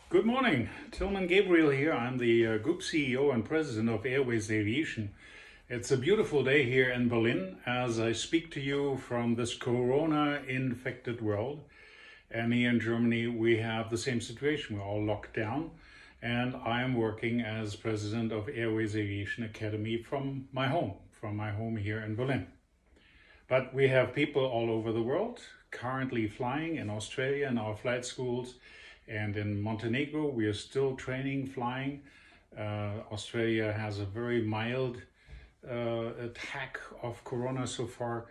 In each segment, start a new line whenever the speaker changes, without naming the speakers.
Good morning, Tillman Gabriel here. I'm the Group CEO and President of Airways Aviation. It's a beautiful day here in Berlin as I speak to you from this corona-infected world. And here in Germany, we have the same situation. We're all locked down, and I am working as President of Airways Aviation Academy from my home here in Berlin. But we have people all over the world currently flying in Australia in our flight schools. And in Montenegro, we are still training flying. Australia has a very mild attack of corona so far,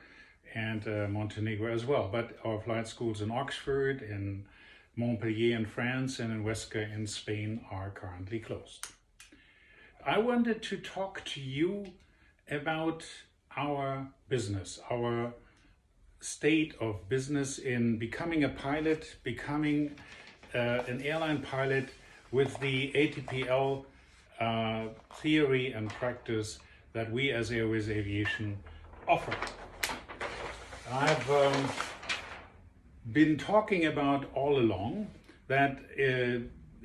and Montenegro as well. But our flight schools in Oxford, in Montpellier in France, and in Huesca in Spain are currently closed. I wanted to talk to you about our business, our state of business in becoming a pilot, becoming an airline pilot with the ATPL theory and practice that we as Airways Aviation offer. I've been talking about all along that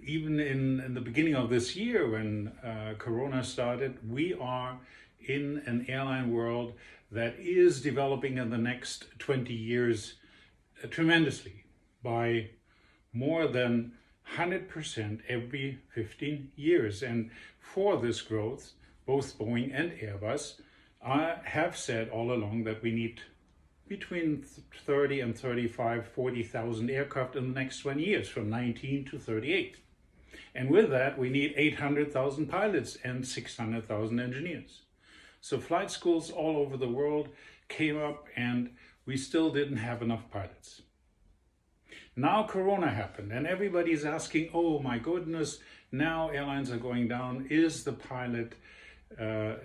even in the beginning of this year when Corona started, we are in an airline world that is developing in the next 20 years tremendously by more than 100% every 15 years. And for this growth, both Boeing and Airbus have said all along that we need between 30 and 35, 40,000 aircraft in the next 20 years, from 19 to 38. And with that, we need 800,000 pilots and 600,000 engineers. So flight schools all over the world came up, and we still didn't have enough pilots. Now Corona happened, and everybody's asking, oh my goodness, now airlines are going down. Is the pilot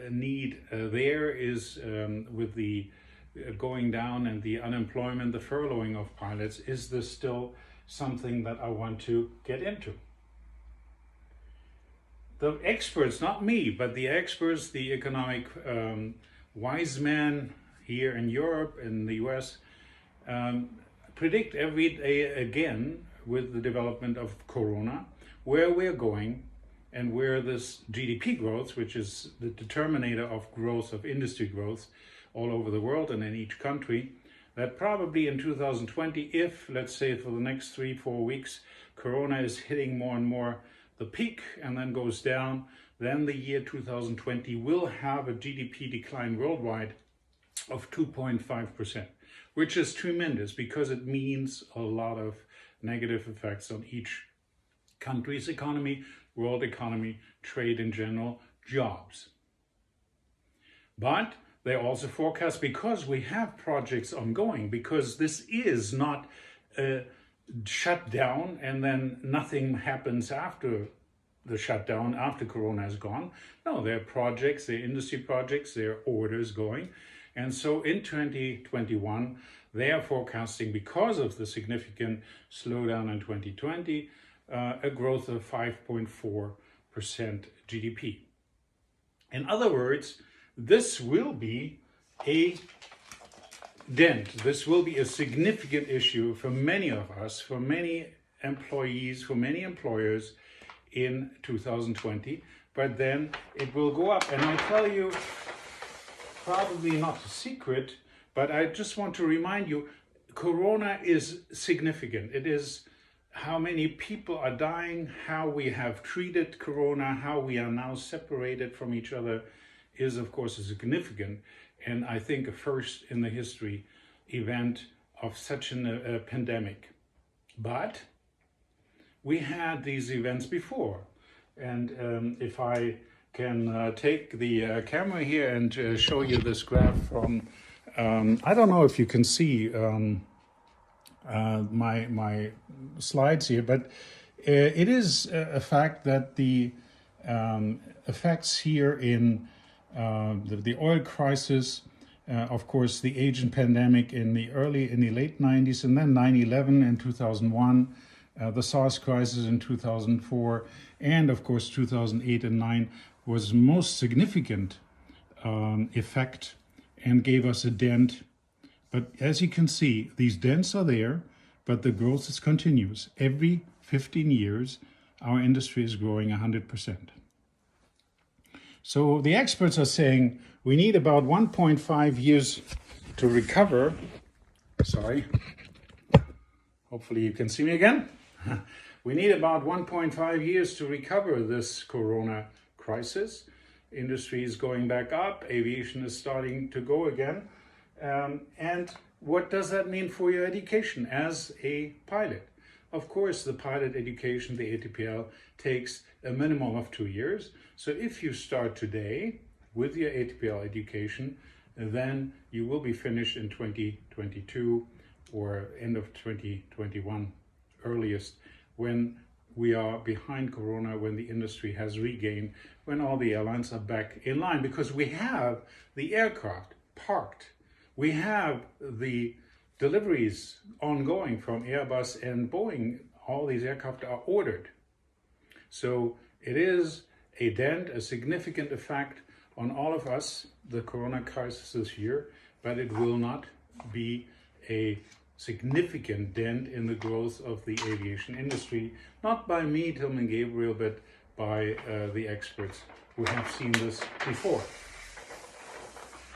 need there? Is with the going down and the unemployment, the furloughing of pilots, is this still something that I want to get into? The experts, not me, but the experts, the economic wise men here in Europe, in the US, predict every day again with the development of Corona, where we're going and where this GDP growth, which is the determinator of growth, of industry growth all over the world and in each country, that probably in 2020, if, let's say, for the next 3-4 weeks, Corona is hitting more and more the peak and then goes down, then the year 2020 will have a GDP decline worldwide of 2.5%. Which is tremendous because it means a lot of negative effects on each country's economy, world economy, trade in general, jobs. But they also forecast, because we have projects ongoing, because this is not a shutdown and then nothing happens after the shutdown, after Corona is gone. No, there are projects, there are industry projects, there are orders going. And so in 2021, they are forecasting, because of the significant slowdown in 2020, a growth of 5.4% GDP. In other words, this will be a dent. This will be a significant issue for many of us, for many employees, for many employers in 2020. But then it will go up. And I tell you, probably not a secret, but I just want to remind you, Corona is significant. It is how many people are dying, how we have treated Corona, how we are now separated from each other is, of course, significant. And I think a first in the history event of such a pandemic. But we had these events before. And if I can take the camera here and show you this graph from, I don't know if you can see my slides here, but it is a fact that the effects here in the oil crisis, of course, the Asian pandemic in the late 90s, and then 9/11 in 2001, the SARS crisis in 2004, and of course 2008 and 9 was most significant effect and gave us a dent. But as you can see, these dents are there, but the growth is continuous. Every 15 years, our industry is growing 100%. So the experts are saying we need about 1.5 years to recover. Sorry. Hopefully you can see me again. We need about 1.5 years to recover this corona crisis. Industry is going back up. Aviation is starting to go again. And what does that mean for your education as a pilot? Of course, the pilot education, the ATPL, takes a minimum of 2 years. So if you start today with your ATPL education, then you will be finished in 2022 or end of 2021 earliest, when we are behind Corona, when the industry has regained, when all the airlines are back in line, because we have the aircraft parked. We have the deliveries ongoing from Airbus and Boeing. All these aircraft are ordered. So it is a dent, a significant effect on all of us, the Corona crisis this year, but it will not be a significant dent in the growth of the aviation industry, not by me, Tilman Gabriel, but by the experts who have seen this before.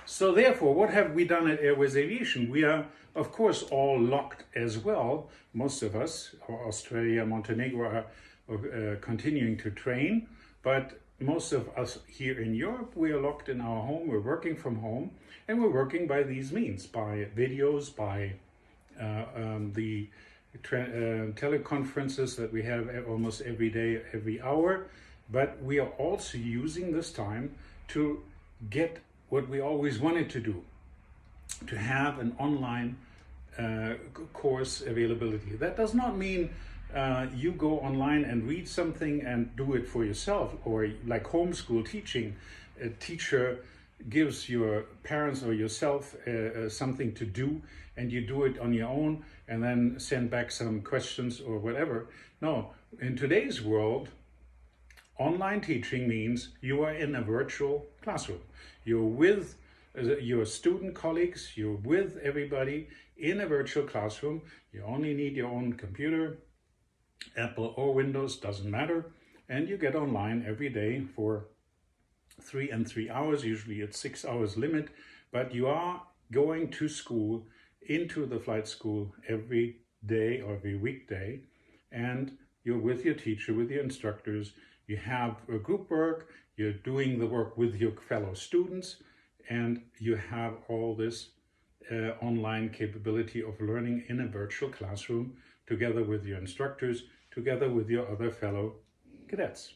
So therefore, what have we done at Airways Aviation? We are, of course, all locked as well. Most of us, Australia, Montenegro, are continuing to train, but most of us here in Europe, we are locked in our home. We're working from home, and we're working by these means, by videos, by the teleconferences that we have almost every day, every hour. But we are also using this time to get what we always wanted to do, to have an online course availability. That does not mean you go online and read something and do it for yourself, or like homeschool teaching. A teacher gives your parents or yourself something to do, and you do it on your own and then send back some questions or whatever. No, in today's world, online teaching means you are in a virtual classroom. You're with your student colleagues, you're with everybody in a virtual classroom. You only need your own computer, Apple or Windows, doesn't matter. And you get online every day for 3 and 3 hours. Usually it's 6 hours limit, but you are going to school, into the flight school every day or every weekday, and you're with your teacher, with your instructors. You have a group work, you're doing the work with your fellow students, and you have all this online capability of learning in a virtual classroom together with your instructors, together with your other fellow cadets.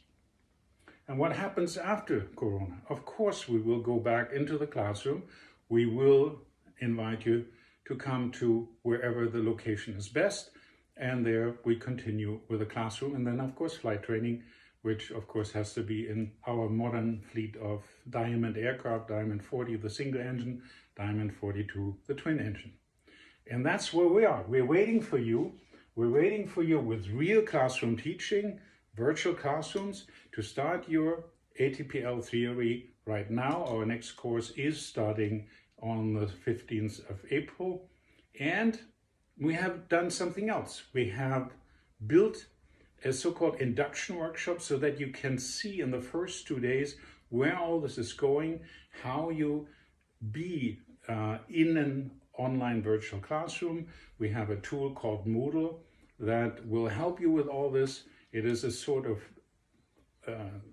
And what happens after Corona? Of course, we will go back into the classroom. We will invite you to come to wherever the location is best. And there we continue with the classroom. And then, of course, flight training, which, of course, has to be in our modern fleet of Diamond aircraft, Diamond 40, the single engine, Diamond 42, the twin engine. And that's where we are. We're waiting for you. We're waiting for you with real classroom teaching, virtual classrooms, to start your ATPL theory right now. Our next course is starting on the 15th of April. And we have done something else. We have built a so-called induction workshop so that you can see in the first 2 days where all this is going, how you be in an online virtual classroom. We have a tool called Moodle that will help you with all this. It is a sort of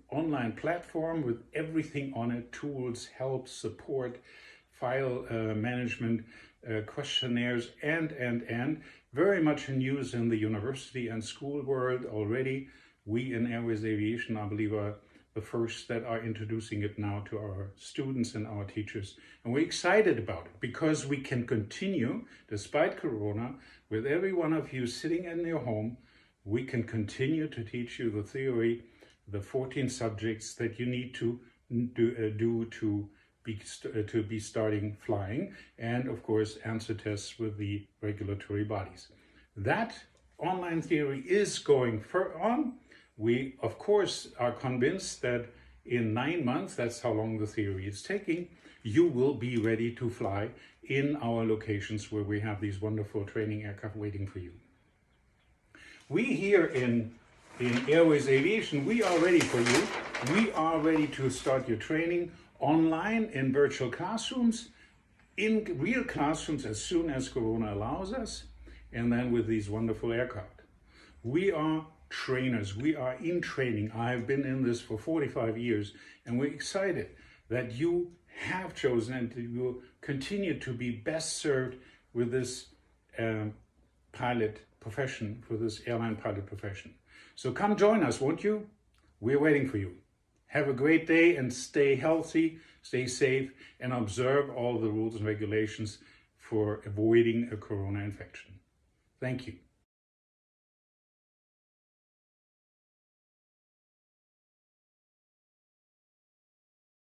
online platform with everything on it: tools, help, support, file management, questionnaires, and very much in use in the university and school world already. We in Airways Aviation, I believe, are the first that are introducing it now to our students and our teachers. And we're excited about it because we can continue, despite Corona, with every one of you sitting in your home. We can continue to teach you the theory, the 14 subjects that you need to do to be starting flying, and of course answer tests with the regulatory bodies. That online theory is going on. We of course are convinced that in 9 months, that's how long the theory is taking, you will be ready to fly in our locations where we have these wonderful training aircraft waiting for you. We here in in Airways Aviation, we are ready for you. We are ready to start your training online in virtual classrooms, in real classrooms as soon as Corona allows us, and then with these wonderful aircraft. We are trainers. We are in training. I have been in this for 45 years, and we're excited that you have chosen and you will continue to be best served with this pilot profession, for this airline pilot profession. So come join us, won't you? We're waiting for you. Have a great day and stay healthy, stay safe, and observe all the rules and regulations for avoiding a corona infection. Thank you.